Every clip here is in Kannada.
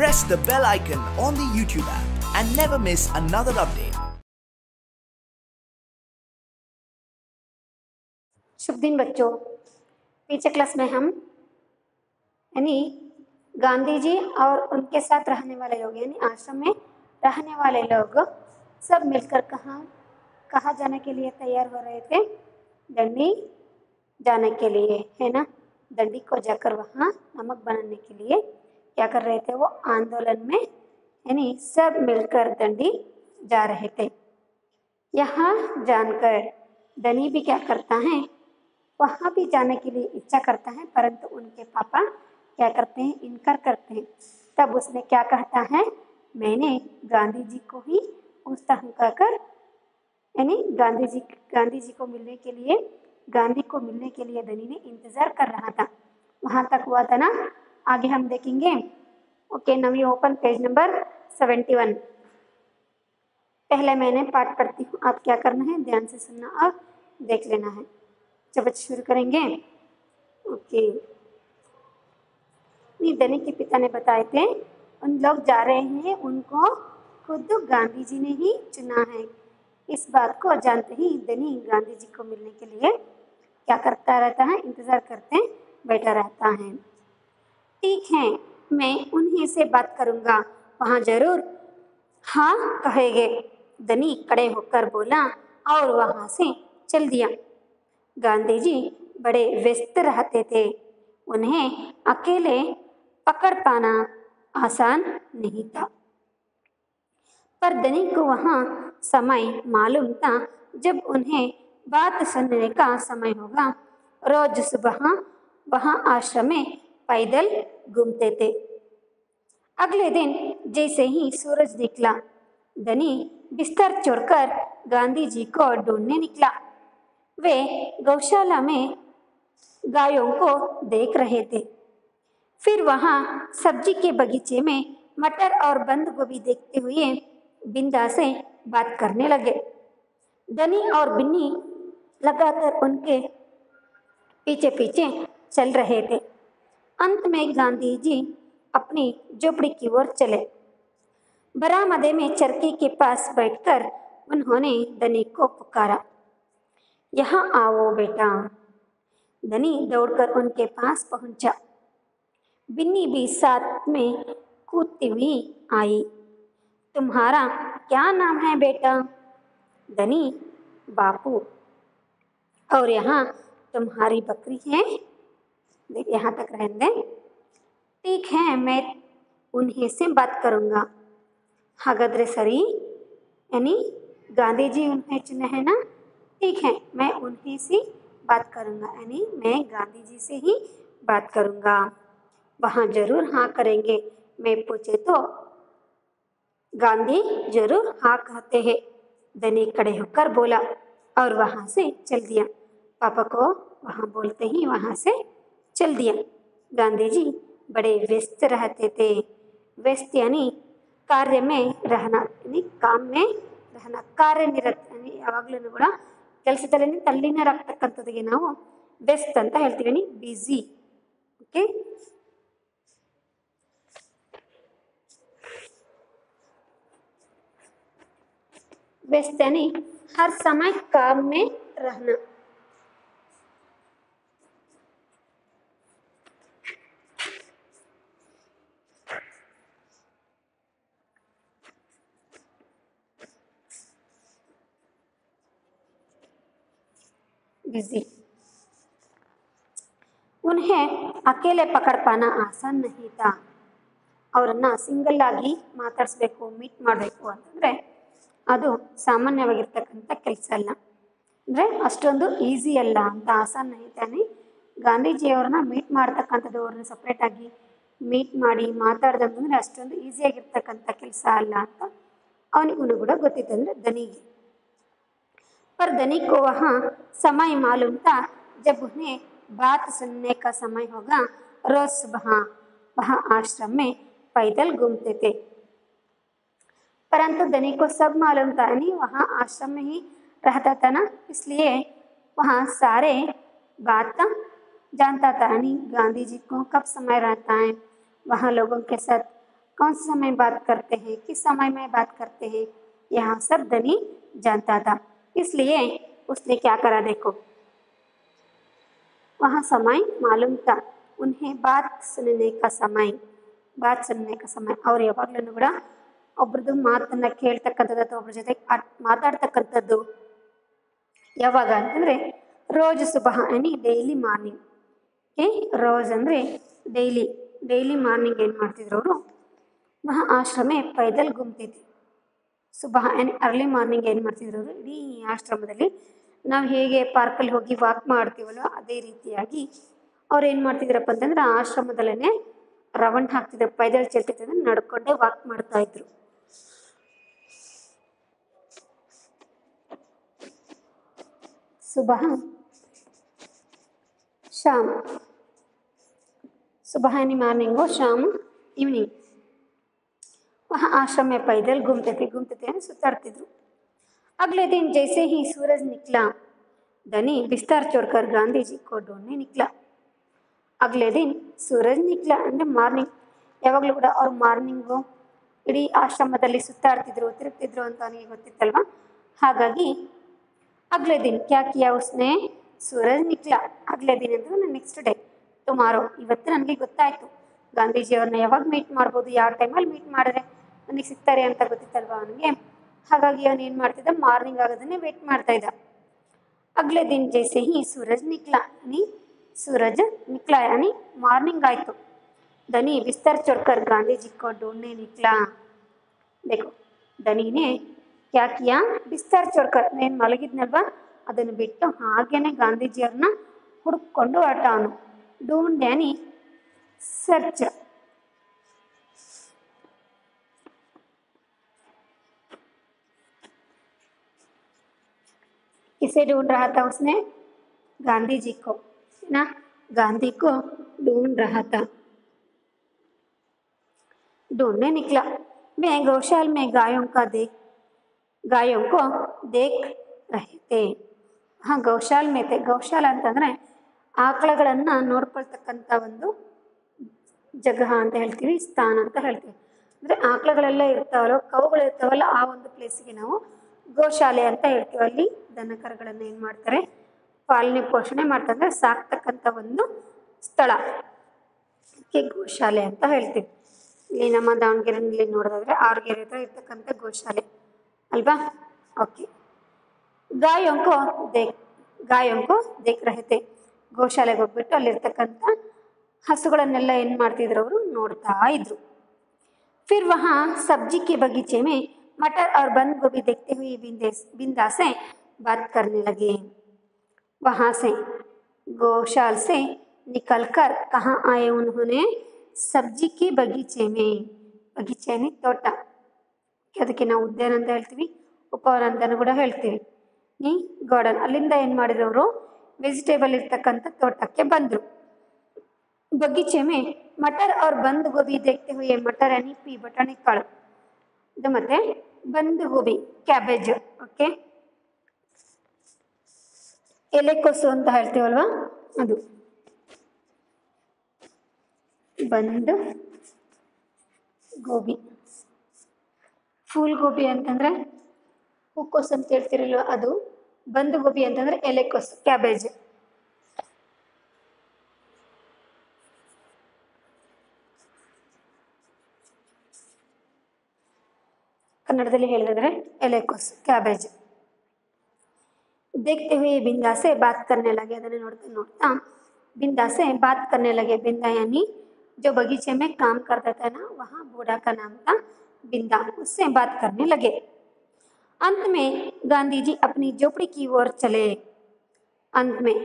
press the bell icon on the YouTube app and never miss another update. शुभ दिन बच्चों। पीछे क्लास में हम यानी गांधी जी और उनके साथ रहने वाले लोग यानी आश्रम में रहने वाले लोग सब मिलकर कहाँ जाने के लिए तैयार हो रहे थे? दंडी जाने के लिए, है ना। दंडी को जाकर वहाँ नमक बनाने के लिए क्या कर रहे थे? वो आंदोलन में यानी सब मिलकर दंडी जा रहे थे। यहाँ जानकर धनी भी क्या करता है? वहाँ भी जाने के लिए इच्छा करता है, परंतु उनके पापा क्या करते हैं? इनकार करते हैं। तब उसने क्या कहता है? मैंने गांधी जी को ही पूछता हूँ कहकर यानी गांधी जी को मिलने के लिए धनी ने इंतजार कर रहा था। वहाँ तक हुआ था ना। आगे हम देखेंगे। ओके, नवी ओपन पेज नंबर 71। पहले मैंने पाठ पढ़ती हूँ, आप क्या करना है? ध्यान से सुनना और देख लेना है। जब शुरू करेंगे। ओके, धनी के पिता ने बताए थे उन लोग जा रहे हैं, उनको खुद गांधी जी ने ही चुना है। इस बात को जानते ही धनी गांधी जी को मिलने के लिए क्या करता रहता है? इंतजार करते बैठा रहता है। ठीक है, मैं उन्हीं से बात करूंगा, वहाँ जरूर हाँ कहेंगे, धनी खड़े होकर बोला और वहाँ से चल दिया। गांधी जी बड़े व्यस्त रहते थे, उन्हें अकेले पकड़ पाना आसान नहीं था। पर धनी को वहाँ समय मालूम था जब उन्हें बात सुनने का समय होगा। रोज सुबह वहाँ आश्रम में पैदल घूमते थे। अगले दिन जैसे ही सूरज निकला, धनी बिस्तर छोड़कर गांधी जी को ढूंढने निकला। वे गौशाला में गायों को देख रहे थे। फिर वहाँ सब्जी के बगीचे में मटर और बंद गोभी देखते हुए बिंदा से बात करने लगे। धनी और बिन्नी लगातार उनके पीछे पीछे चल रहे थे। अंत में गांधी जी अपनी झोपड़ी की ओर चले। बरामदे में चरखी के पास बैठकर उन्होंने धनी को पुकारा, यहाँ आओ बेटा। धनी दौड़कर उनके पास पहुंचा। बिन्नी भी साथ में कूदती हुई आई। तुम्हारा क्या नाम है बेटा? धनी, बापू। और यहाँ तुम्हारी बकरी है? यहाँ तक रहने दें। ठीक है, मैं उन्हीं से बात करूँगा। हागद्रे सरी यानी गांधी जी उन्हें चुने हैं ना। ठीक है, मैं उन्हीं से बात करूँगा यानी मैं गांधी जी से ही बात करूँगा। वहाँ जरूर हाँ करेंगे। मैं पूछे तो गांधी जरूर हाँ कहते हैं। धनी खड़े होकर बोला और वहाँ से चल दिया। पापा को वहाँ बोलते ही वहाँ से चल दिया। गांधी जी बड़े व्यस्त रहते थे। व्यस्त यानी कार्य में रहना यानी काम में रहना, ಕಾರ್ಯನಿರತ यानी ಯಾವಾಗಲೂ ಕೂಡ ಕೆಲಸದಲ್ಲಿ ತಲ್ಲೀನರಾಗತಕ್ಕಂಥದ್ದಿಗೆ ನಾವು ವ್ಯಸ್ತ ಅಂತ ಹೇಳ್ತೀವಿ, यानी बिजी। ओके, व्यस्त यानी हर समय काम में रहना। बिजी। उन्हें अकेले पकड़ पाना आसान नहीं था। ಅವರನ್ನು ಸಿಂಗಲ್ ಆಗಿ ಮಾತಾಡಿಸ್ಬೇಕು, ಮೀಟ್ ಮಾಡಬೇಕು ಅಂತಂದರೆ ಅದು ಸಾಮಾನ್ಯವಾಗಿರ್ತಕ್ಕಂಥ ಕೆಲಸ ಅಲ್ಲ, ಅಂದರೆ ಅಷ್ಟೊಂದು ಈಸಿ ಅಲ್ಲ ಅಂತ. ಆಸಾನ್ ನಹಿತಾನೆ ಗಾಂಧೀಜಿಯವ್ರನ್ನ ಮೀಟ್ ಮಾಡ್ತಕ್ಕಂಥದ್ದು, ಅವ್ರನ್ನ ಸಪ್ರೇಟಾಗಿ ಮೀಟ್ ಮಾಡಿ ಮಾತಾಡ್ದಂತಂದರೆ ಅಷ್ಟೊಂದು ಈಸಿಯಾಗಿರ್ತಕ್ಕಂಥ ಕೆಲಸ ಅಲ್ಲ ಅಂತ ಅವನಿಗೂ ಕೂಡ ಗೊತ್ತಿತ್ತಂದರೆ धनीಗೆ। पर धनी को वहाँ समय मालूम था जब उन्हें बात सुनने का समय होगा। रोज सुबह वहाँ आश्रम में पैदल घूमते थे। परंतु धनी को सब मालूम था, नहीं वहाँ आश्रम में ही रहता था ना, इसलिए वहाँ सारे बात जानता था। नहीं गांधी जी को कब समय रहता है, वहाँ लोगों के साथ कौन से समय बात करते हैं, किस समय में बात करते हैं, यहाँ सब धनी जानता था। इसलिए उसने क्या करा, देखो वहाँ समय मालूम था, उन्हें बात सुनने का समय ಅವ್ರು ಯಾವಾಗಲೂ ಕೂಡ ಒಬ್ರದ್ದು ಮಾತನ್ನ ಕೇಳ್ತಕ್ಕಂಥದ್ದು ಅಥವಾ ಒಬ್ರ ಜೊತೆ ಮಾತಾಡ್ತಕ್ಕಂಥದ್ದು ಯಾವಾಗ ಅಂತಂದರೆ ರೋಜ್ ಸುಬಹ ಅನಿ ಡೈಲಿ ಮಾರ್ನಿಂಗ್. ರೋಜ್ ಅಂದರೆ ಡೈಲಿ ಮಾರ್ನಿಂಗ್ ಏನು ಮಾಡ್ತಿದ್ರು ಅವರು, ವಹ ಆಶ್ರಮೆ ಪೈದಲ್ ಗುಮ್ತಿದ್ವಿ. ಸುಬಹ ಆ್ಯಂಡ್ ಅರ್ಲಿ ಮಾರ್ನಿಂಗ್ ಏನು ಮಾಡ್ತಿದ್ರು ಅವರು, ಇಡೀ ಆಶ್ರಮದಲ್ಲಿ ನಾವು ಹೇಗೆ ಪಾರ್ಕಲ್ಲಿ ಹೋಗಿ ವಾಕ್ ಮಾಡ್ತೀವಲ್ವ ಅದೇ ರೀತಿಯಾಗಿ ಅವ್ರು ಏನು ಮಾಡ್ತಿದ್ರಪ್ಪ ಅಂತಂದ್ರೆ ಆಶ್ರಮದಲ್ಲೇ ರೌಂಡ್ ಹಾಕ್ತಿದ್ರು, ಪೈದಲ್ ಚಲ್ತಿದ್ರು, ನಡ್ಕೊಂಡೇ ವಾಕ್ ಮಾಡ್ತಾ ಇದ್ರು. सुबह शाम, सुबह यानी मॉर्निंग हो, शाम इवनिंग. वहाँ आश्रम में पैदल घूमते थे सुताड़तिದ್ರು. अगले दिन जैसे ही सूरज निकला, धनी बिस्तर छोड़कर गांधी जी को ढूंढने निकला. अगले दिन सूरज निकला ಅಂದರೆ ಮಾರ್ನಿಂಗ್, ಯಾವಾಗಲೂ ಕೂಡ ಅವ್ರು ಮಾರ್ನಿಂಗು ಇಡೀ ಆಶ್ರಮದಲ್ಲಿ ಸುತ್ತಾಡ್ತಿದ್ರು, ತಿರುಗ್ತಿದ್ರು ಅಂತ ಅವನಿಗೆ ಗೊತ್ತಿತ್ತಲ್ವ. ಹಾಗಾಗಿ अगले दिन क्या किया उसने, सूरज निकला. अगले दिन ಅಂದರೆ ನೆಕ್ಸ್ಟ್ ಡೇ, ಟುಮಾರೋ. ಇವತ್ತು ನನಗೆ ಗೊತ್ತಾಯಿತು ಗಾಂಧೀಜಿಯವ್ರನ್ನ ಯಾವಾಗ ಮೀಟ್ ಮಾಡ್ಬೋದು, ಯಾವ ಟೈಮಲ್ಲಿ ಮೀಟ್ ಮಾಡಿದ್ರೆ ನನಗೆ ಸಿಗ್ತಾರೆ ಅಂತ ಗೊತ್ತಿತ್ತಲ್ವ ಅವನಿಗೆ. ಹಾಗಾಗಿ ಅವನು ಏನು ಮಾಡ್ತಿದ್ದ, ಮಾರ್ನಿಂಗ್ ಆಗೋದನ್ನೇ ವೇಟ್ ಮಾಡ್ತಾ ಇದ್ದ. अगले दिन जैसे ही सूरज निकला यानी सूरज निकला यानी मार्निंग आಯಿತು. धनी बिस्तर छोड़कर गांधी जी को ढूंढने निकला. देखो धनी ने क्या किया, बिस्तर छोड़कर, నేను ಮಲಗಿದ್ನಲ್ವಾ ಅದನ್ನು ಬಿಟ್ಟು ಹಾಗೇನೆ ಗಾಂಧೀಜಿಯವ್ರನ್ನ ಹುಡುಕೊಂಡು ಹೊರಟ ಅವನು. ढूंढ यानी सर्च. किसे ढूंढ रहा था उसने, गांधी जी को ना, गांधी को ढूंढ रहा था. ढूंढने निकला. मैं गौशाल में गायों को देख रहे थे. हाँ गौशाल में थे. गौशाಲ ಅಂತಂದರೆ ಆಕಳಗಳನ್ನು ನೋಡ್ಕೊಳ್ತಕ್ಕಂಥ ಒಂದು ಜಗಹ ಅಂತ ಹೇಳ್ತೀವಿ, ಸ್ಥಾನ ಅಂತ ಹೇಳ್ತೀವಿ. ಅಂದರೆ ಆಕಳಗಳೆಲ್ಲ ಇರ್ತಾವಲ್ಲ, ಕವುಗಳು ಇರ್ತಾವಲ್ಲ, ಆ ಒಂದು ಪ್ಲೇಸಿಗೆ ನಾವು ಗೋಶಾಲೆ ಅಂತ ಹೇಳ್ತೀವಿ. ಅಲ್ಲಿ ದನ ಕರುಗಳನ್ನು ಏನು ಮಾಡ್ತಾರೆ, ಪಾಲನೆ ಪೋಷಣೆ ಮಾಡ್ತಾರೆ, ಅಂದರೆ ಸಾಕ್ತಕ್ಕಂಥ ಒಂದು ಸ್ಥಳ, ಅದಕ್ಕೆ ಗೋಶಾಲೆ ಅಂತ ಹೇಳ್ತೀವಿ. ಇಲ್ಲಿ ನಮ್ಮ ದಾವಣಗೆರೆಯಲ್ಲಿ ನೋಡೋದಾದ್ರೆ ಆರುಗೆರೆ ಹತ್ರ ಇರ್ತಕ್ಕಂಥ ಗೋಶಾಲೆ ಅಲ್ವಾ. ಓಕೆ, ಗಾಯೋं को देख रहे थे. ಗೋಶಾಲೆಗೆ ಹೋಗ್ಬಿಟ್ಟು ಅಲ್ಲಿರ್ತಕ್ಕಂಥ ಹಸುಗಳನ್ನೆಲ್ಲ ಏನು ಮಾಡ್ತಿದ್ರು ಅವರು, ನೋಡ್ತಾ ಇದ್ರು. फिर वहाँ सब्जी के बगीचे में मटर और बंद गोभी देखते हुए बिंदा से बात करने लगे. वहाँ से गौशाल से निकलकर कहाँ आए उन्होंने, सब्जी के बगीचे में. बगीचे में ತೋಟ, ಅದಕ್ಕೆ ನಾವು ಉದ್ಯಾನ ಅಂತ ಹೇಳ್ತೀವಿ, ಉಪವನ ಅಂತಲೂ ಕೂಡ ಹೇಳ್ತೀವಿ. ಈ ಗಾರ್ಡನ್, ಅಲ್ಲಿಂದ ಏನು ಮಾಡಿದ್ರು ಅವರು, ವೆಜಿಟೇಬಲ್ ಇರ್ತಕ್ಕಂಥ ತೋಟಕ್ಕೆ ಬಂದರು. ಬಗೀಚೆ ಮೇ ಮಟರ್ और ಬಂದ್ ಗೋಬಿ देखते हुए, ಮಟರ್ यानी ಪಿ ಬಟಾಣಿ ಕಾಳು, ಇದು ಮತ್ತೆ ಬಂದ್ ಗೋಬಿ ಕ್ಯಾಬೇಜ್. ಓಕೆ, ಎಲೆಕೋಸು ಅಂತ ಹೇಳ್ತೀವಲ್ವ ಅದು, ಬಂದ್ ಗೋಬಿ. ಫೂಲ್ ಗೋಬಿ ಅಂತಂದರೆ ಹೂಕೋಸು ಅಂತ ಹೇಳ್ತಿರಲ್ವ ಅದು, ಬಂದ್ ಗೋಬಿ ಅಂತಂದರೆ ಎಲೆಕೋಸು, ಕ್ಯಾಬೇಜ್. ಕನ್ನಡದಲ್ಲಿ ಹೇಳಿದ್ರೆ ಎಲೆಕೋಸು, ಕ್ಯಾಬೇಜ್. देखते हुए बिंदा से बात करने लगे. ಅದನ್ನು ನೋಡ್ತಾ ನೋಡ್ತಾ बिंदा से बात करने लगे. बिंदा यानी जो बगीचे में काम करता था ना, वहाँ बूढ़ा का नाम था बिंदा. उससे बात करने लगे. अंत में गांधी जी अपनी झोपड़ी की ओर चले. अंत में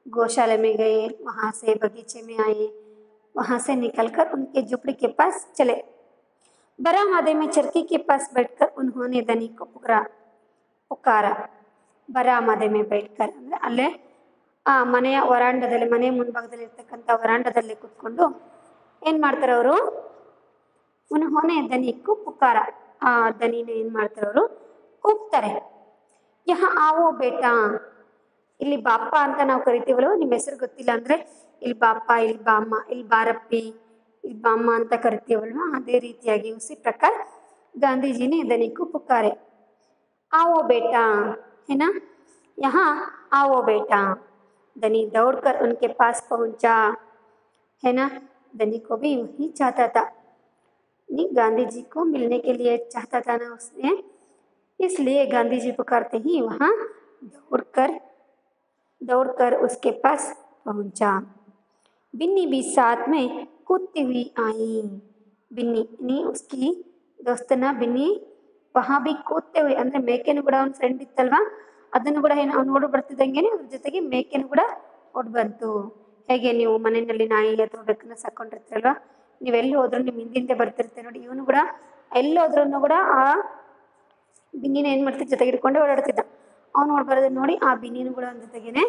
गौशाला में गए, वहाँ से बगीचे में आए, वहाँ से निकलकर उनके झोपड़ी के पास चले. बरामदे में चरखी के पास बैठकर उन्होंने धनी को पुकारा. ಬರಾಮದೆ ಮೇ बैठकर ಅಂದರೆ ಅಲ್ಲೇ ಆ ಮನೆಯ ವರಾಂಡದಲ್ಲಿ, ಮನೆ ಮುಂಭಾಗದಲ್ಲಿ ಇರ್ತಕ್ಕಂಥ ವರಾಂಡದಲ್ಲಿ ಕೂತ್ಕೊಂಡು ಏನು ಮಾಡ್ತಾರೆ ಅವರು, ಉನ್ಹೋನೆ ದನಿಕ್ಕು ಪುಕಾರ, ಆ ದನಿನ ಏನು ಮಾಡ್ತಾರೆ ಅವರು, ಕೂಗ್ತಾರೆ. ಯಹ ಆವೋ ಬೇಟಾ, ಇಲ್ಲಿ ಬಾಪ್ಪ ಅಂತ ನಾವು ಕರಿತೀವಲ್ವ, ನಿಮ್ಮ ಹೆಸರು ಗೊತ್ತಿಲ್ಲ ಅಂದರೆ ಇಲ್ಲಿ ಬಾಪ್ಪ, ಇಲ್ಲಿ ಬಾಮ್ಮ, ಇಲ್ಲಿ ಬಾರಪ್ಪಿ, ಬಾಮ್ಮ ಅಂತ ಕರಿತೀವಲ್ವಾ, ಅದೇ ರೀತಿಯಾಗಿ उसी प्रकार गांधी जी ने धनी को पुकारे, आओ बेटा, है ना, यहाँ आओ बेटा। धनी दौड़कर उनके पास पहुंचा, है ना। धनी को भी वही चाहता था, नहीं गांधी जी को मिलने के लिए चाहता था ना उसने, इसलिए गांधी जी पुकारते ही वहाँ दौड़कर दौड़कर उसके पास पहुंचा। बिन्नी भी साथ में कूदती हुई आई। बिन्नी नी उसकी दोस्तನ बिन्नी वहाँ भी ಕೂತ್ತೆ हुई ಅಂದರೆ ಮೇಕೆನೂ ಕೂಡ ಅವನ ಫ್ರೆಂಡ್ ಇತ್ತಲ್ವಾ, ಅದನ್ನು ಕೂಡ ಏನು ಅವ್ನು ಓಡಿ ಬರ್ತಿದ್ದಂಗೆನೆ ಅದ್ರ ಜೊತೆಗೆ ಮೇಕೆನೂ ಕೂಡ ಓಡಿ ಬಂತು. ಹೇಗೆ ನೀವು ಮನೆಯಲ್ಲಿ ನಾಯಿ ಅಥವಾ ಬೆಕ್ಕನ್ನ ಸಾಕೊಂಡಿರ್ತೀರಲ್ವಾ, ನೀವೆಲ್ಲಿ ಹೋದ್ರೂ ನಿಮ್ಮ ಹಿಂದಿಂದೆ ಬರ್ತಿರ್ತೀರ ನೋಡಿ, ಇವನು ಕೂಡ ಎಲ್ಲಿ ಹೋದ್ರೂ ಕೂಡ ಆ ಬಿನ್ನಿನ ಏನು ಮಾಡ್ತಿದ್ದ ಜೊತೆಗೆ ಇಟ್ಕೊಂಡೆ ಓಡಾಡ್ತಿದ್ದ. ಅವನು ಓಡಿ ಬರೋದನ್ನ ನೋಡಿ ಆ ಬಿನ್ನಿನೂ ಕೂಡ ಅವನ ಜೊತೆಗೇನೆ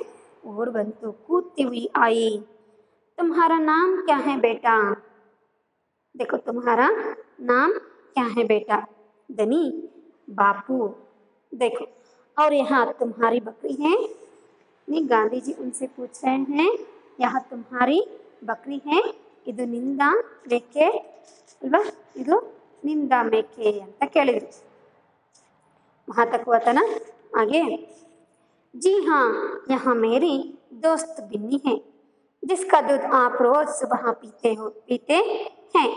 ಓಡಿ ಬಂತು. ಕೂತಿ ಹುಯಿ ಆಯಿ, तुम्हारा नाम क्या है बेटा, देखो तुम्हारा नाम क्या है बेटा, धनी बापू, देखो और यहाँ तुम्हारी बकरी है, नहीं गांधी जी उनसे पूछ रहे हैं, यहाँ तुम्हारी बकरी है, ಇದು ನಿಂದ ಮೇಕೆ ಅಲ್ವಾ, ಇದು ನಿಂದ ಮೇಕೆ ಅಂತ ಕೇಳಿದ್ರು. वहाँ तक हुआ था ना। आगे, जी हाँ यहाँ मेरी दोस्त बिन्नी है, जिसका दूध आप रोज सुबह पीते हैं।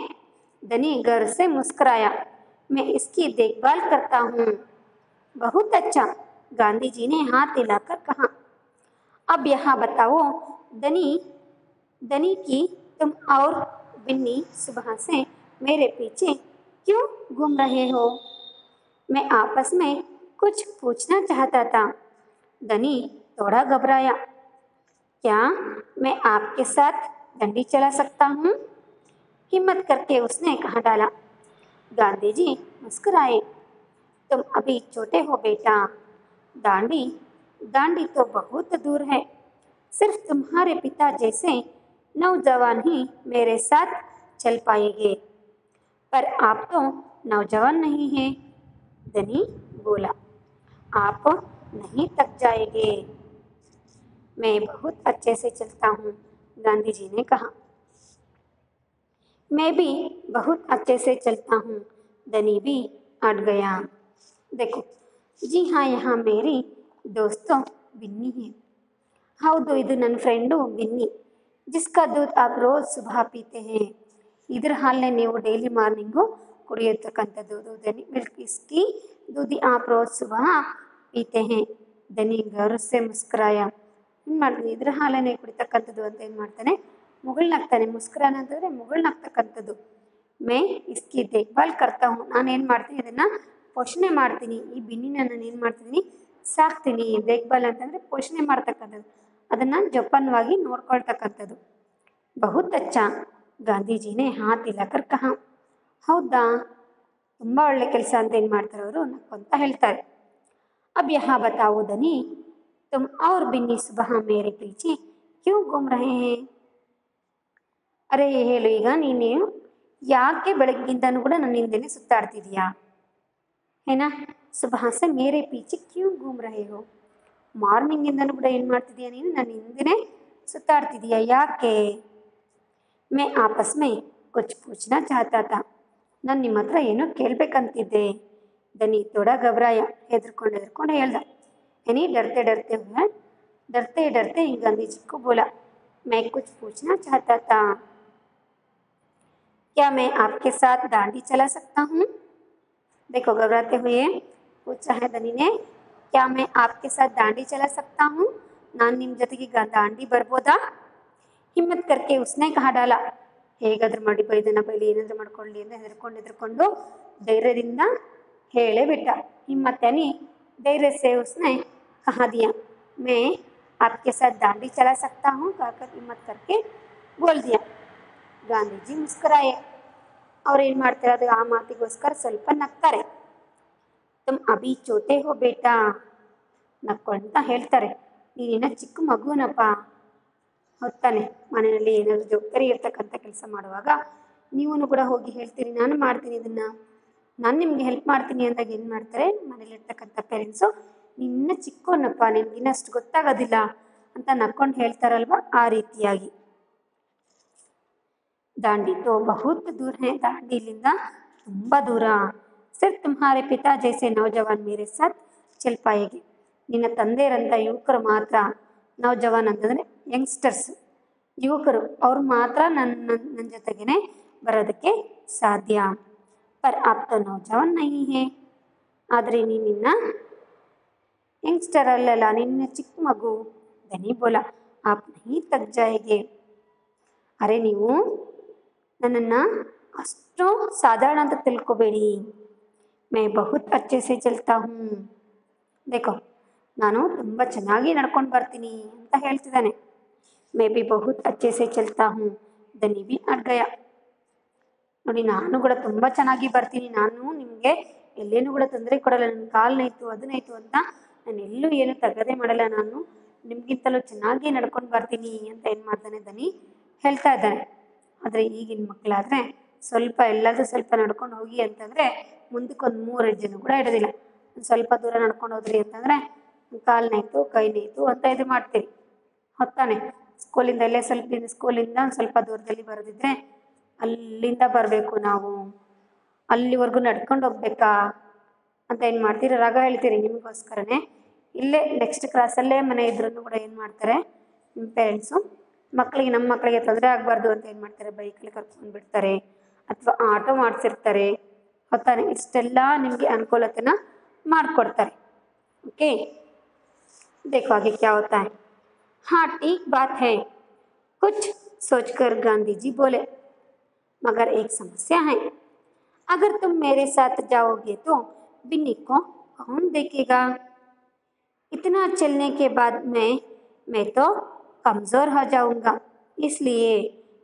धनी घर से मुस्कुराया, मैं इसकी देखभाल करता हूँ। बहुत अच्छा, गांधी जी ने हाथ हिलाकर कहा। अब यहाँ बताओ धनी की तुम और बिन्नी सुबह से मेरे पीछे क्यों घूम रहे हो, मैं आपस में कुछ पूछना चाहता था। धनी थोड़ा घबराया, क्या मैं आपके साथ डंडी चला सकता हूँ, हिम्मत करके उसने कहा डाला। गांधी जी मुस्कुराए, तुम अभी छोटे हो बेटा, दांडी तो बहुत दूर है, सिर्फ तुम्हारे पिता जैसे नौजवान ही मेरे साथ चल पाएंगे, पर आप तो नौजवान नहीं हैं। धनी बोला, आप नहीं थक जाएंगे, मैं बहुत अच्छे से चलता हूँ, गांधी जी ने कहा। मैं भी बहुत अच्छे से चलता हूँ, धनी भी हट गया। देखो जी हाँ यहाँ मेरी दोस्तों बिन्नी है, ಹೌದು ಇದು ನನ್ನ ಫ್ರೆಂಡು ಬಿನ್ನಿ, ಜಿಸ್ಕಾ ದೂದ್ ಆಪ್ ರೋಜ್ ಸುಬಹ ಪೀತೆ ಹೇ, ಇದ್ರ ಹಾಲನ್ನೇ ನೀವು ಡೈಲಿ ಮಾರ್ನಿಂಗು ಕುಡಿಯತಕ್ಕಂಥದ್ದು. ದನಿ ಮಿಲ್ಕ್ ಇಸ್ಕಿ ದೂದಿ ಆಪ್ ರೋಜ್ ಸುಬಹ ಪೀತೆ ಹೇ, ದನಿ ಗರ್ ಸೆ ಮುಸ್ಕರಾಯ, ಏನು ಮಾಡ್ತೀನಿ ಇದ್ರ ಹಾಲನ್ನೇ ಕುಡಿತಕ್ಕಂಥದ್ದು ಅಂತ ಏನು ಮಾಡ್ತಾನೆ, ಮುಗುಳ್ನಾಗ್ತಾನೆ. ಮುಸ್ಕರಾನ ಅಂತಂದರೆ ಮುಗುಳ್ನಾಗ್ತಕ್ಕಂಥದ್ದು. ಮೇ ಇಸ್ಕಿ ದೇಖ್ಭಾಲ್ ಕರ್ತಾ ಹೂँ, ನಾನು ಏನು ಮಾಡ್ತೀನಿ ಇದನ್ನು ಪೋಷಣೆ ಮಾಡ್ತೀನಿ, ಈ ಬಿನ್ನಿನ ನಾನು ಏನು ಮಾಡ್ತಿದ್ದೀನಿ ಸಾಕ್ತೀನಿ. ದೇಖ್ಭಾಲ್ ಅಂತಂದರೆ ಪೋಷಣೆ ಮಾಡ್ತಕ್ಕಂಥದ್ದು, ಅದನ್ನು ಜೋಪಾನವಾಗಿ ನೋಡ್ಕೊಳ್ತಕ್ಕಂಥದ್ದು. ಬಹುತ್ ಅಚ್ಚಾ, ಗಾಂಧೀಜಿನೇ ಹಾತ್ ಹಿಲಾಕರ್ ಕಹಾ, ಹೌದಾ ತುಂಬ ಒಳ್ಳೆ ಕೆಲಸ ಅಂತ ಏನು ಮಾಡ್ತಾರೆ ಅವರು ನಕ್ಕೊಂತ ಹೇಳ್ತಾರೆ. ಅಬ್ ಯಹಾ ಬತಾವೋ ದನಿ, ತುಮ್ ಔರ್ ಬಿನ್ನಿ ಸುಬಹ ಮೇರೆ ಪೀಚೆ ಕ್ಯೂ ಘೂಮ್ ರಹೇ ಹೇ, ಅರೆ ಹೇಳು ಈಗ ನೀನು ಯಾಕೆ ಬೆಳಗ್ಗಿಂದನೂ ಕೂಡ ನನ್ನ ಹಿಂದೆನೇ ಸುತ್ತಾಡ್ತಿದೀಯಾ, ಏನಾ ಸುಬಹ ಸೆ ಮೇರೆ ಪೀಚೆ ಕ್ಯೂ ಘೂಮ್ ರಹೇ ಹೋ, ಮಾರ್ನಿಂಗಿಂದನೂ ಕೂಡ ಏನು ಮಾಡ್ತಿದೀಯಾ ನೀನು ನನ್ನ ಹಿಂದೆನೇ ಸುತ್ತಾಡ್ತಿದೀಯಾ ಯಾಕೆ. ಮೇ ಆಪಸ್ ಮೇ ಕುಚ್ ಪೂಚ್ನಾ ಚಾಹತಾ ಥಾ, ನಾನು ನಿಮ್ಮ ಹತ್ರ ಏನೋ ಕೇಳಬೇಕಂತಿದ್ದೆ. ದನಿ ಥೋಡಾ ಘಬರಾಯ, ಹೆದರ್ಕೊಂಡು ಹೇಳ್ದ. यानी डरते डरते गांधी जी को बोला, मैं कुछ पूछना चाहता था, क्या मैं आपके साथ दांडी चला सकता हूँ। देखो घबराते हुए पूछा है धनी ने, क्या मैं आपके साथ दांडी चला सकता हूँ, ನಾನು ನಿಮ್ಮ ಜೊತೆಗೆ ದಾಂಡಿ ಬರ್ಬೋದಾ. ಹಿಮ್ಮತ್ ಕರ್ಕೆ ಉಸ್ನೆ ಕಹ ಡಾಲ, ಹೇಗಾದ್ರೂ ಮಾಡಿ ಬೈದನ ಬೈಲಿ ಏನಾದರೂ ಮಾಡ್ಕೊಳ್ಳಿ ಅಂತ ಹೆದರ್ಕೊಂಡು ಧೈರ್ಯದಿಂದ ಹೇಳೇ ಬಿಟ್ಟ. ಹಿಮ್ಮತ್ ಯಾನಿ धैर्य से उसने कहा दिया, मैं आपके साथ दांडी चला सकता हूँ, कहकर हिम्मत करके बोल दिया. ಗಾಂಧಿ ಜಿ ಮುಸ್ಕರಾಯೆ, ಅವ್ರು ಏನು ಮಾಡ್ತಾರೆ ಅದು ಆ ಮಾತಿಗೋಸ್ಕರ ಸ್ವಲ್ಪ ನಗ್ತಾರೆ. ತುಮ್ ಅಭಿ ಚೋಟೆ ಹೋ ಬೇಟಾ, ನಕ್ಕೊಂತ ಹೇಳ್ತಾರೆ, ನೀನಿನ್ನ ಚಿಕ್ಕ ಮಗುನಪ್ಪ. ಹೊತ್ತಾನೆ ಮನೆಯಲ್ಲಿ ಏನಾದರೂ ಜವಾಬ್ದಾರಿ ಇರ್ತಕ್ಕಂಥ ಕೆಲಸ ಮಾಡುವಾಗ ನೀವು ಕೂಡ ಹೋಗಿ ಹೇಳ್ತೀರಿ ನಾನು ಮಾಡ್ತೀನಿ ಇದನ್ನು, ನಾನು ನಿಮಗೆ ಹೆಲ್ಪ್ ಮಾಡ್ತೀನಿ ಅಂದಾಗ ಏನು ಮಾಡ್ತಾರೆ ಮನೇಲಿರ್ತಕ್ಕಂಥ ಪೇರೆಂಟ್ಸು, ನಿನ್ನ ಚಿಕ್ಕವನಪ್ಪ ನಿನಗಿನ್ನ ಅಷ್ಟು ಗೊತ್ತಾಗೋದಿಲ್ಲ ಅಂತ ನಕ್ಕೊಂಡು ಹೇಳ್ತಾರಲ್ವ, ಆ ರೀತಿಯಾಗಿ. दांडी तो बहुत दूर है, दांडी इಲ್ಲಿಂದ ತುಂಬ ದೂರ. सिर्फ तुम्हारे पिता जैसे नौजवान मेरे साथ चल पाएंगे. ನಿನ್ನ ತಂದೆಯರಂಥ ಯುವಕರು ಮಾತ್ರ, ನೌಜವಾನ್ ಅಂತಂದರೆ ಯಂಗ್ಸ್ಟರ್ಸ್, ಯುವಕರು ಅವ್ರು ಮಾತ್ರ ನನ್ನ ಜೊತೆಗೇ ಬರೋದಕ್ಕೆ ಸಾಧ್ಯ. पर आप तो नौजवान नहीं है. ಆದರೆ ನೀನಿನ್ನ ಯಂಗ್ಸ್ಟರ್ ಅಲ್ಲಲ್ಲ, ನಿನ್ನ ಚಿಕ್ಕ ಮಗು. ದನಿ ಬೋಲಾ, आप नहीं थक जाएंगे. ಅರೆ ನೀವು ನನ್ನನ್ನು ಅಷ್ಟು ಸಾಧಾರಣ ಅಂತ ತಿಳ್ಕೊಬೇಡಿ. मैं बहुत अच्छे से चलता हूँ. देखो, ನಾನು ತುಂಬ ಚೆನ್ನಾಗಿ ನಡ್ಕೊಂಡು ಬರ್ತೀನಿ ಅಂತ ಹೇಳ್ತಿದ್ದಾನೆ. मैं भी बहुत अच्छे से चलता हूँ. ದನಿ भी ಅಟ್ ಗಯಾ. ನೋಡಿ, ನಾನು ಕೂಡ ತುಂಬ ಚೆನ್ನಾಗಿ ಬರ್ತೀನಿ. ನಾನು ನಿಮಗೆ ಎಲ್ಲೇನೂ ಕೂಡ ತೊಂದರೆ ಕೊಡಲ್ಲ. ನನ್ನ ಕಾಲ್ನಾಯ್ತು ಅದನ್ನಾಯ್ತು ಅಂತ ನಾನು ಎಲ್ಲೂ ಏನು ತಗದೆ ಮಾಡಲ್ಲ. ನಾನು ನಿಮಗಿಂತಲೂ ಚೆನ್ನಾಗಿ ನಡ್ಕೊಂಡು ಬರ್ತೀನಿ ಅಂತ ಏನು ಮಾಡ್ತಾನೆ ದನಿ ಹೇಳ್ತಾ ಇದ್ದಾನೆ. ಆದರೆ ಈಗಿನ ಮಕ್ಕಳಾದರೆ ಸ್ವಲ್ಪ ಎಲ್ಲಾದರೂ ಸ್ವಲ್ಪ ನಡ್ಕೊಂಡು ಹೋಗಿ ಅಂತಂದರೆ ಮುಂದಕ್ಕೊಂದು 3 ಹೆಜ್ಜೆನೂ ಕೂಡ ಇಡೋದಿಲ್ಲ. ಒಂದು ಸ್ವಲ್ಪ ದೂರ ನಡ್ಕೊಂಡು ಹೋದ್ರಿ ಅಂತಂದರೆ ಕಾಲ್ನಾಯ್ತು ಕೈನಾಯ್ತು ಅಂತ ಇದು ಮಾಡ್ತೀರಿ. ಹೊತ್ತಾನೆ ಸ್ಕೂಲಿಂದ ಎಲ್ಲೇ ಸ್ಕೂಲಿಂದ ಒಂದು ಸ್ವಲ್ಪ ದೂರದಲ್ಲಿ ಬರೋದಿದ್ರೆ ಅಲ್ಲಿಂದ ಬರಬೇಕು, ನಾವು ಅಲ್ಲಿವರೆಗೂ ನಡ್ಕೊಂಡು ಹೋಗ್ಬೇಕಾ ಅಂತ ಏನು ಮಾಡ್ತೀರಿ, ರಾಗ ಹೇಳ್ತೀರಿ ನಿಮಗೋಸ್ಕರನೇ. ಇಲ್ಲೇ ನೆಕ್ಸ್ಟ್ ಕ್ರಾಸಲ್ಲೇ ಮನೆ ಇದ್ರೂ ಕೂಡ ಏನು ಮಾಡ್ತಾರೆ ನಿಮ್ಮ ಪೇರೆಂಟ್ಸು, ನಮ್ಮ ಮಕ್ಕಳಿಗೆ ತೊಂದರೆ ಆಗಬಾರ್ದು ಅಂತ ಏನು ಮಾಡ್ತಾರೆ, ಬೈಕಲ್ಲಿ ಕರ್ಕೊಂಡು ಬಿಡ್ತಾರೆ ಅಥವಾ ಆಟೋ ಮಾಡಿಸಿರ್ತಾರೆ. ಹೊತ್ತಾನೆ ಇಷ್ಟೆಲ್ಲ ನಿಮಗೆ ಅನುಕೂಲತೆನ ಮಾಡಿಕೊಡ್ತಾರೆ. ओके, देखो आगे क्या होता है. हाँ ठीक बात है, कुछ सोचकर गांधी जी बोले, मगर एक समस्या है. अगर तुम मेरे साथ जाओगे तो बिन्नी को कौन देखेगा. इतना चलने के बाद मैं तो कमज़ोर हो जाऊंगा. इसलिए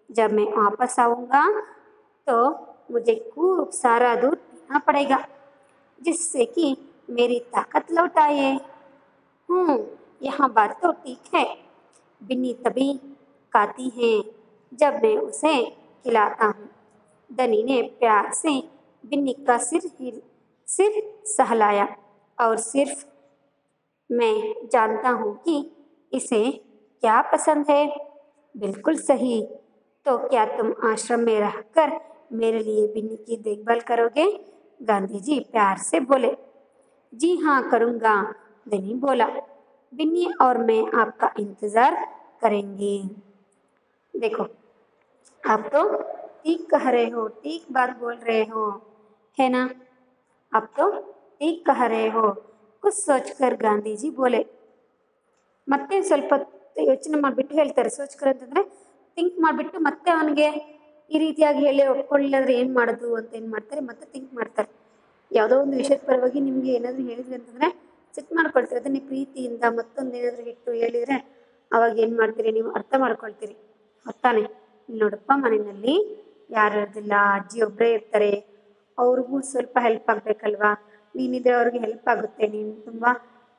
जब मैं वापस आऊँगा तो मुझे खूब सारा दूध पीना पड़ेगा, जिससे कि मेरी ताकत लौट आए. यहाँ बात तो ठीक है. बिन्नी तभी खाती है जब मैं उसे खिलाता हूँ. दनी ने प्यार से बिन्नी का सिर सहलाया और सिर्फ मैं जानता हूँ कि इसे क्या पसंद है. बिल्कुल सही. तो क्या तुम आश्रम में रहकर मेरे लिए बिन्नी की देखभाल करोगे. गांधी जी प्यार से बोले. जी हाँ करूँगा. दनी बोला. बिन्नी और मैं आपका इंतज़ार करेंगे. देखो, आप तो ठीक कह रहे हो, ठीक बात बोल रहे हो, है ना. आप तो ठीक कह रहे हो. कुछ सोचकर गांधी जी बोले. ಮತ್ತೆ ಸ್ವಲ್ಪ ಯೋಚನೆ ಮಾಡಿಬಿಟ್ಟು ಹೇಳ್ತಾರೆ. ಸೋಚ್ಕರ್ ಅಂತಂದರೆ ಥಿಂಕ್ ಮಾಡಿಬಿಟ್ಟು ಮತ್ತೆ ಅವನಿಗೆ ಈ ರೀತಿಯಾಗಿ ಹೇಳಿ ಒಪ್ಕೊಳ್ಳಿಲ್ಲಾಂದರೆ ಏನು ಮಾಡೋದು ಅಂತ ಏನು ಮಾಡ್ತಾರೆ, ಮತ್ತೆ ಥಿಂಕ್ ಮಾಡ್ತಾರೆ. ಯಾವುದೋ ಒಂದು ವಿಷಯದ ಪರವಾಗಿ ನಿಮಗೆ ಏನಾದರೂ ಹೇಳಿದ್ರಿ ಅಂತಂದರೆ ಸಿಟ್ಟು ಮಾಡ್ಕೊಳ್ತೀರಿ. ಅದನ್ನೇ ಪ್ರೀತಿಯಿಂದ ಮತ್ತೊಂದು ಏನಾದರೂ ಇಟ್ಟು ಹೇಳಿದರೆ ಅವಾಗ ಏನು ಮಾಡ್ತೀರಿ, ನೀವು ಅರ್ಥ ಮಾಡ್ಕೊಳ್ತೀರಿ. ಹೊತ್ತಾನೆ ಇಲ್ಲಿ ನೋಡಪ್ಪ, ಮನೆಯಲ್ಲಿ ಯಾರು ಇರೋದಿಲ್ಲ, ಅಜ್ಜಿ ಒಬ್ಬರೇ ಇರ್ತಾರೆ, ಅವ್ರಿಗೂ ಸ್ವಲ್ಪ ಹೆಲ್ಪ್ ಆಗಬೇಕಲ್ವಾ. ನೀನಿದ್ರೆ ಅವ್ರಿಗೆ ಹೆಲ್ಪ್ ಆಗುತ್ತೆ. ನೀನು ತುಂಬ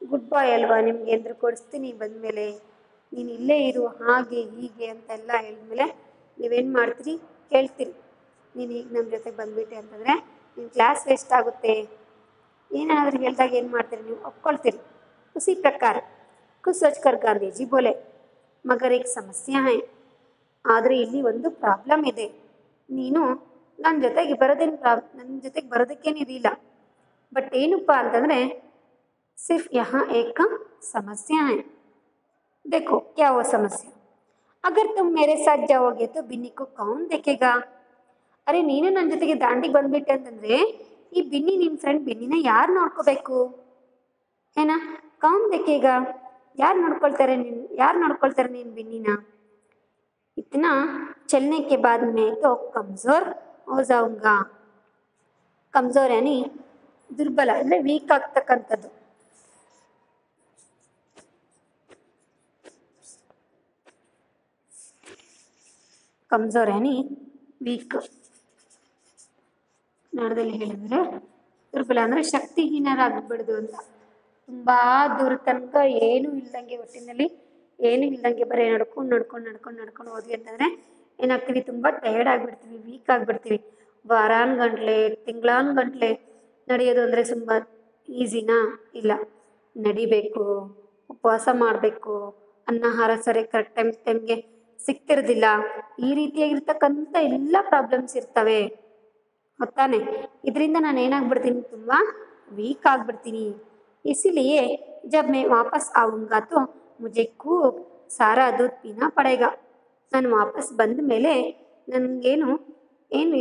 ಗುಡ್ ಬಾಯ್ ಅಲ್ವಾ, ನಿಮ್ಗೆ ಏನಾದರೂ ಕೊಡಿಸ್ತೀನಿ ಬಂದಮೇಲೆ, ನೀನು ಇಲ್ಲೇ ಇರು ಹಾಗೆ ಹೀಗೆ ಅಂತೆಲ್ಲ ಹೇಳಿದ್ಮೇಲೆ ನೀವೇನು ಮಾಡ್ತೀರಿ, ಕೇಳ್ತೀರಿ. ನೀನು ಈಗ ನಮ್ಮ ಜೊತೆಗೆ ಬಂದುಬಿಟ್ಟೆ ಅಂತಂದರೆ ನಿಮ್ಮ ಕ್ಲಾಸ್ ವೇಸ್ಟ್ ಆಗುತ್ತೆ. ಏನಾದರೂ ಹೇಳಿದಾಗ ಏನು ಮಾಡ್ತೀರಿ, ನೀವು ಒಪ್ಕೊಳ್ತೀರಿ. ಉಸಿ ಪ್ರಕಾರ ಕುछ सोचकर ಗಾಂಧಿ ಜಿ ಬೋಲೆ, ಮಗರ್ ಏಕ್ ಸಮಸ್ಯೆ ಹೈ. ಆದರೆ ಇಲ್ಲಿ ಒಂದು ಪ್ರಾಬ್ಲಮ್ ಇದೆ. ನೀನು ನನ್ನ ಜೊತೆಗೆ ಬರೋದಕ್ಕೇನಿರಲಿಲ್ಲ. ಬಟ್ ಏನಪ್ಪ ಅಂತಂದರೆ सिर्फ यहाँ एक समस्या है. देखो क्या वो समस्या. अगर तुम मेरे साथ जाओगे तो बिन्नी को कौन देखेगा. ಅರೆ ನೀನು ನನ್ನ ಜೊತೆಗೆ ದಾಂಡಿಗೆ ಬಂದುಬಿಟ್ಟೆ ಅಂತಂದರೆ ಈ ಬಿನ್ನಿ, ನಿನ್ನ ಫ್ರೆಂಡ್ ಬಿನ್ನಿನ ಯಾರು ನೋಡ್ಕೋಬೇಕು, ಏನಾ. ಕೌನ್ ದೇಖೇಗ, ಯಾರು ನೋಡ್ಕೊಳ್ತಾರೆ ನೀನು ಬಿನ್ನಿನ. ಇತ್ನಾ ಚಲನೆ ಕೆ ಬಾದ್ ಮೇ ತೋ ಕಮ್ಜೋರ್ ಹೋ ಜಾऊंगा. ಕಮ್ಜೋರ್ ಯಾನಿ ದುರ್ಬಲ, ಅಂದರೆ ವೀಕ್ ಆಗ್ತಕ್ಕಂಥದ್ದು. ಕಮ್ಜೋರ್ ಯಾನಿ ವೀಕ್. ಕನ್ನಡದಲ್ಲಿ ಹೇಳಿದರೆ ದುರ್ಬಲ ಅಂದರೆ ಶಕ್ತಿಹೀನರಾಗ್ಬಿಡ್ದು ಅಂತ. ತುಂಬ ದೂರ ತನಕ ಏನೂ ಇಲ್ದಂಗೆ, ಒಟ್ಟಿನಲ್ಲಿ ಏನೂ ಇಲ್ದಂಗೆ ಬರೀ ನಡ್ಕೊಂಡು ಹೋದ್ವಿ ಅಂತಂದರೆ ಏನಾಗ್ತೀವಿ, ತುಂಬ ಟಯರ್ಡ್ ಆಗಿಬಿಡ್ತೀವಿ, ವೀಕ್ ಆಗಿಬಿಡ್ತೀವಿ. ವಾರಾನ್ಗಂಟ್ಲೆ ತಿಂಗಳಾನ್ಗಂಟ್ಲೆ ನಡೆಯೋದು ಅಂದರೆ ತುಂಬ ಈಸಿನಾ, ಇಲ್ಲ. ನಡಿಬೇಕು, ಉಪವಾಸ ಮಾಡಬೇಕು, ಅನ್ನ ಆಹಾರ ಸರಿ ಕರೆಕ್ಟ್ ಟೈಮ್ಗೆ ಸಿಗ್ತಿರೋದಿಲ್ಲ. ಈ ರೀತಿಯಾಗಿರ್ತಕ್ಕಂಥ ಎಲ್ಲ ಪ್ರಾಬ್ಲಮ್ಸ್ ಇರ್ತವೆ ಗೊತ್ತಾನೆ. ಇದರಿಂದ ನಾನು ಏನಾಗ್ಬಿಡ್ತೀನಿ, ತುಂಬ वीक ಆಗ್ಬಿಡ್ತೀನಿ. इसीलिए जब मैं वापस आऊँगा तो मुझे खूब सारा दूध पीना पड़ेगा. ನಾನು ವಾಪಸ್ ಬಂದ ಮೇಲೆ ನನಗೇನು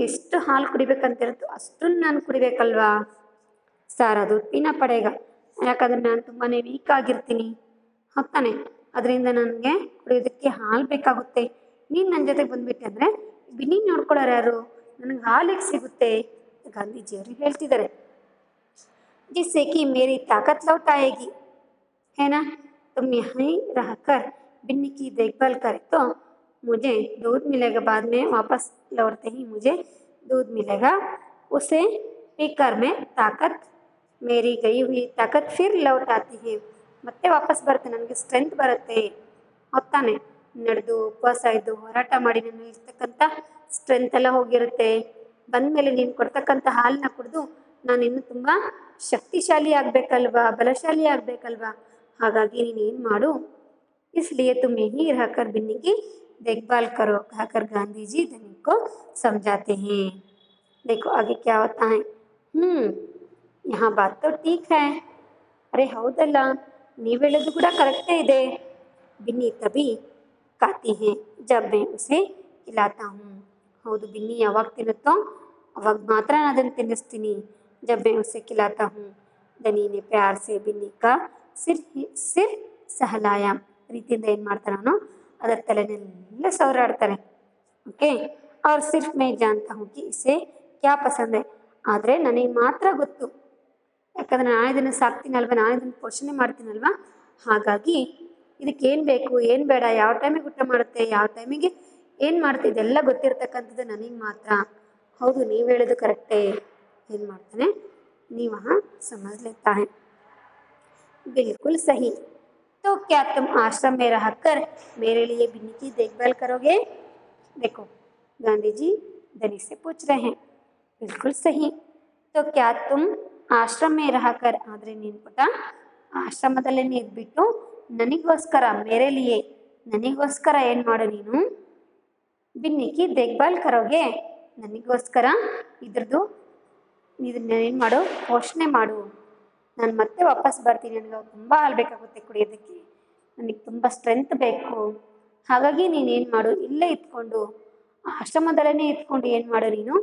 ಎಷ್ಟು ಹಾಲು ಕುಡಿಬೇಕಂತಿರುತ್ತೋ ಅಷ್ಟನ್ನು ನಾನು ಕುಡಿಬೇಕಲ್ವಾ. ಸಾರಾ ದೂದ್ ಪೀನಾ ಪಡೇಗ, ಯಾಕಂದರೆ ನಾನು ತುಂಬಾ ವೀಕ್ ಆಗಿರ್ತೀನಿ ಹೊತ್ತಾನೆ. ಅದರಿಂದ ನನಗೆ ಕುಡಿಯೋದಕ್ಕೆ ಹಾಲು ಬೇಕಾಗುತ್ತೆ. ನೀನು ನನ್ನ ಜೊತೆಗೆ ಬಂದುಬಿಟ್ಟೆ ಅಂದರೆ ಬಿನ್ನಿ ನೋಡ್ಕೊಳ್ಳೋರು ಯಾರು, ನನಗೆ ಹಾಲಿಗೆ ಸಿಗುತ್ತೆ ಗಾಂಧೀಜಿಯವರು ಹೇಳ್ತಿದ್ದಾರೆ. जिससे कि मेरी ताकत लौट आएगी, है ना. तुम यहीं रहकर बिन्नी की देखभाल करे तो मुझे दूध मिलेगा. बाद में वापस लौटते ही मुझे दूध मिलेगा. उसे पीकर मैं ताकत, मेरी गई हुई ताकत फिर लौट आती है. ಮತ್ತೆ ವಾಪಸ್ ಬರುತ್ತೆ, ನನಗೆ ಸ್ಟ್ರೆಂತ್ ಬರುತ್ತೆ ಹೊತ್ತಾನೆ. ನಡೆದು ಉಪವಾಸ ಇದ್ದು ಹೋರಾಟ ಮಾಡಿ ನನ್ನಲ್ಲಿರ್ತಕ್ಕಂಥ ಸ್ಟ್ರೆಂತ್ ಎಲ್ಲ ಹೋಗಿರುತ್ತೆ. ಬಂದಮೇಲೆ ನೀನು ಕೊಡ್ತಕ್ಕಂಥ ಹಾಲನ್ನ ಕುಡಿದು ನಾನು ಇನ್ನೂ ತುಂಬ ಶಕ್ತಿಶಾಲಿ ಆಗಬೇಕಲ್ವಾ, ಬಲಶಾಲಿ ಆಗಬೇಕಲ್ವಾ. ಹಾಗಾಗಿ ನೀನು ಏನು ಮಾಡು, इसलिए तुम यहीं रहकर बिन्नी की देखभाल करो, कहकर गांधी जी धनी को समझाते हैं. देखो आगे क्या होता है. यहाँ बात तो ठीक है. अरे ಹೌದಲ್ಲ, ನೀವು ಹೇಳೋದು ಕೂಡ ಕರೆಕ್ಟೇ ಇದೆ. ಬಿನ್ನಿ ತಬಿ ಕಾತಿ ಹೇ ಜಬ್ ಮೈ ಉಸೆ ಖಿಲಾತಾ ಹೂँ. ಹೌದು, ಬಿನ್ನಿ ಯಾವಾಗ ತಿನ್ನುತ್ತೋ ಅವಾಗ ಮಾತ್ರ ನಾನು ಅದನ್ನು ತಿನ್ನಿಸ್ತೀನಿ. जब मैं उसे खिलाता हूँ. धनी ने प्यार से बिन्नी का सिर सहलाया. ರೀತಿಯಿಂದ ಏನು ಮಾಡ್ತಾರೆ, ಅವನು ಅದರ ತಲೆನೆಲ್ಲ ಸವರಾಡ್ತಾರೆ. ಓಕೆ. और सिर्फ मैं जानता हूँ कि इसे क्या पसंद है. ಆದರೆ ನನಗೆ ಮಾತ್ರ ಗೊತ್ತು, ಯಾಕಂದರೆ ನಾನು ಇದನ್ನು ಸಾಕ್ತೀನಲ್ವ, ನಾನು ಇದನ್ನು ಪೋಷಣೆ ಮಾಡ್ತೀನಲ್ವ. ಹಾಗಾಗಿ ಇದಕ್ಕೆ ಏನು ಬೇಕು ಏನು ಬೇಡ, ಯಾವ ಟೈಮಿಗೆ ಊಟ ಮಾಡುತ್ತೆ, ಯಾವ ಟೈಮಿಗೆ ಏನು ಮಾಡುತ್ತೆ, ಇದೆಲ್ಲ ಗೊತ್ತಿರ್ತಕ್ಕಂಥದ್ದು ನನಗೆ ಮಾತ್ರ. ಹೌದು, ನೀವು ಹೇಳೋದು ಕರೆಕ್ಟೇ. ಏನು ಮಾಡ್ತಾನೆ, नहीं वहाँ समझ लेता है. बिल्कुल सही. तो क्या तुम आश्रम में रहकर मेरे लिए बिन्नी की देखभाल करोगे. देखो गांधी जी धनी से पूछ रहे हैं. बिल्कुल सही. तो क्या तुम आश्रम में रहकर, ಆದರೆ ನೀನು ಪುಟ ಆಶ್ರಮದಲ್ಲೇ ಇದ್ಬಿಟ್ಟು ನನಗೋಸ್ಕರ, ಮೇರೆ ಲಿಯೇ ನನಗೋಸ್ಕರ ಏನು ಮಾಡು ನೀನು, ಬಿನ್ನಿ ಕಿ ದೇಖ್ಭಾಲ್ ಕರೋಗೆ, ನನಗೋಸ್ಕರ ಇದ್ರದ್ದು ಇದನ್ನ ಏನು ಮಾಡು, ಪೋಷಣೆ ಮಾಡು. ನಾನು ಮತ್ತೆ ವಾಪಸ್ ಬರ್ತೀನಿ, ನನಗೆ ತುಂಬ ಹಾಲು ಬೇಕಾಗುತ್ತೆ ಕುಡಿಯೋದಕ್ಕೆ, ನನಗೆ ತುಂಬ ಸ್ಟ್ರೆಂತ್ ಬೇಕು. ಹಾಗಾಗಿ ನೀನೇನು ಮಾಡು, ಇಲ್ಲೇ ಇದ್ಕೊಂಡು ಆಶ್ರಮದಲ್ಲೇ ಇದ್ಕೊಂಡು ಏನು ಮಾಡು, ನೀನು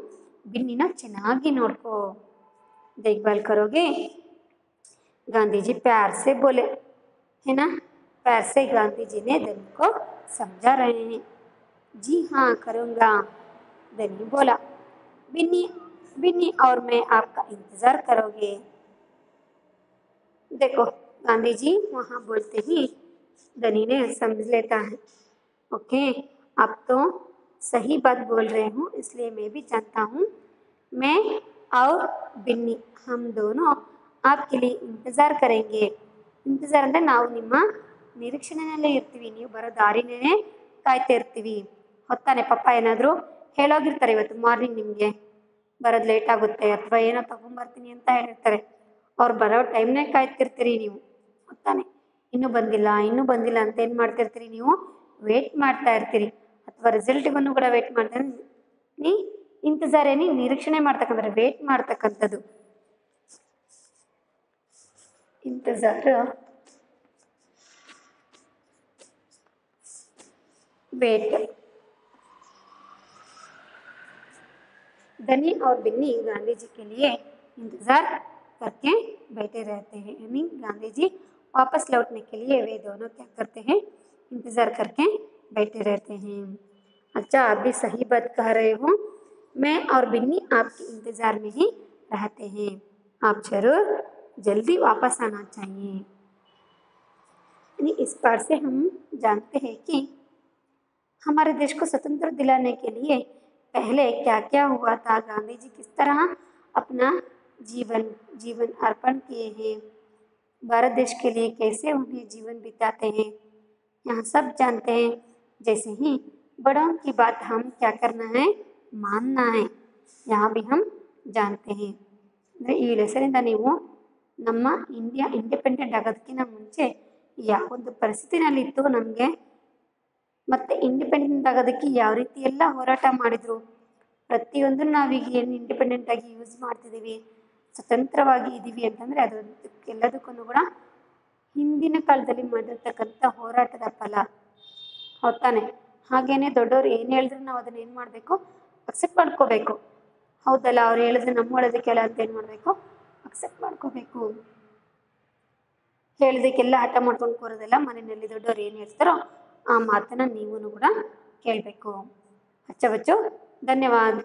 ಬಿನ್ನಿನ ಚೆನ್ನಾಗಿ ನೋಡ್ಕೋ. देखभाल करोगे. गांधी जी प्यार से बोले, है ना. प्यार से गांधी जी ने धनी को समझा रहे हैं. जी हाँ करूँगा, धनी बोला. बिन्नी बिन्नी और मैं आपका इंतज़ार करोगे. देखो गांधी जी वहाँ बोलते ही धनी ने समझ लेता है. ओके, आप तो सही बात बोल रहे हूँ, इसलिए मैं भी जानता हूँ. मैं और बिन्नी हम दोनों आपके लिए इंतज़ार करेंगे. ಇಂತಜಾರ್ ಅಂದರೆ ನಾವು ನಿಮ್ಮ ನಿರೀಕ್ಷಣೆಯಲ್ಲೇ ಇರ್ತೀವಿ, ನೀವು ಬರೋ ದಾರಿನೇ ಕಾಯ್ತಾ ಇರ್ತೀವಿ ಹೊತ್ತಾನೆ. ಪಪ್ಪ ಏನಾದರೂ ಹೇಳೋಗಿರ್ತಾರೆ, ಇವತ್ತು ಮಾರ್ನಿಂಗ್ ನಿಮಗೆ ಬರೋದು ಲೇಟ್ ಆಗುತ್ತೆ ಅಥವಾ ಏನೋ ತೊಗೊಂಬರ್ತೀನಿ ಅಂತ ಹೇಳಿರ್ತಾರೆ. ಅವ್ರು ಬರೋ ಟೈಮ್ನೇ ಕಾಯ್ತಿರ್ತೀರಿ ನೀವು ಹೊತ್ತಾನೆ. ಇನ್ನೂ ಬಂದಿಲ್ಲ ಅಂತ ಏನು ಮಾಡ್ತಿರ್ತೀರಿ ನೀವು, ವೇಟ್ ಮಾಡ್ತಾ ಇರ್ತೀರಿ. ಅಥವಾ ರಿಸಲ್ಟಿಗೂ ಕೂಡ ವೇಟ್ ಮಾಡ್ತಾರೆ. ನೀ ಇಂತಜಾರ್ ಏನಿ ನಿರೀಕ್ಷಣೆ ಮಾಡ್ತಕ್ಕಂಥ, ವೇಟ್ ಮಾಡ್ತಕ್ಕಂಥದ್ದು इंतज़ार, वेट. धनी और बिन्नी गांधी जी के लिए इंतज़ार करके बैठे रहते हैं. यानी गांधी जी वापस लौटने के लिए वे दोनों क्या करते हैं, इंतज़ार करके बैठे रहते हैं. अच्छा, आप भी सही बात कह रहे हो. मैं और बिन्नी आपके इंतज़ार में ही रहते हैं. आप जरूर जल्दी वापस आना चाहिए. यानी इस बार से हम जानते हैं कि हमारे देश को स्वतंत्र दिलाने के लिए पहले क्या क्या हुआ था, गांधी जी किस तरह अपना जीवन अर्पण किए हैं, भारत देश के लिए कैसे उन्हें जीवन बिताते हैं, यहाँ सब जानते हैं. जैसे ही बड़ों की बात हम क्या करना है, मानना है, यहाँ भी हम जानते हैं. ಈ ಲೆಸನಿಂದ ನೀವು ನಮ್ಮ ಇಂಡಿಯಾ ಇಂಡಿಪೆಂಡೆಂಟ್ ಆಗೋದಕ್ಕಿಂತ ಮುಂಚೆ ಯಾವೊಂದು ಪರಿಸ್ಥಿತಿನಲ್ಲಿತ್ತು, ನಮಗೆ ಮತ್ತು ಇಂಡಿಪೆಂಡೆಂಟ್ ಆಗೋದಕ್ಕೆ ಯಾವ ರೀತಿ ಎಲ್ಲ ಹೋರಾಟ ಮಾಡಿದರು, ಪ್ರತಿಯೊಂದನ್ನು ನಾವೀಗ ಏನು ಇಂಡಿಪೆಂಡೆಂಟಾಗಿ ಯೂಸ್ ಮಾಡ್ತಿದ್ದೀವಿ, ಸ್ವತಂತ್ರವಾಗಿ ಇದ್ದೀವಿ ಅಂತಂದರೆ ಅದಕ್ಕೆಲ್ಲದಕ್ಕೂ ಕೂಡ ಹಿಂದಿನ ಕಾಲದಲ್ಲಿ ಮಾಡಿರ್ತಕ್ಕಂಥ ಹೋರಾಟದ ಫಲ. ಹೌದ್ ತಾನೆ? ಹಾಗೇನೆ ದೊಡ್ಡವರು ಏನು ಹೇಳಿದ್ರು ನಾವು ಅದನ್ನ ಏನು ಮಾಡಬೇಕು, ಅಕ್ಸೆಪ್ಟ್ ಮಾಡ್ಕೋಬೇಕು. ಹೌದಲ್ಲ, ಅವ್ರು ಹೇಳಿದ್ರೆ ನಮ್ಮ ಒಳ್ಳೇದಕ್ಕೆಲ್ಲ ಅಂತ ಏನು ಮಾಡಬೇಕು, ಅಕ್ಸೆಪ್ಟ್ ಮಾಡ್ಕೋಬೇಕು. ಹೇಳಿದಕ್ಕೆಲ್ಲ ಹಠ ಮಾಡ್ಕೊಂಡು ಕೂರೋದಲ್ಲ. ಮನೆಯಲ್ಲಿ ದೊಡ್ಡವ್ರು ಏನು ಹೇಳ್ತಾರೋ ಆ ಮಾತನ್ನು ನೀವೂ ಕೂಡ ಕೇಳಬೇಕು. ಅಚ್ಚ ಬಚ್ಚು. ಧನ್ಯವಾದ.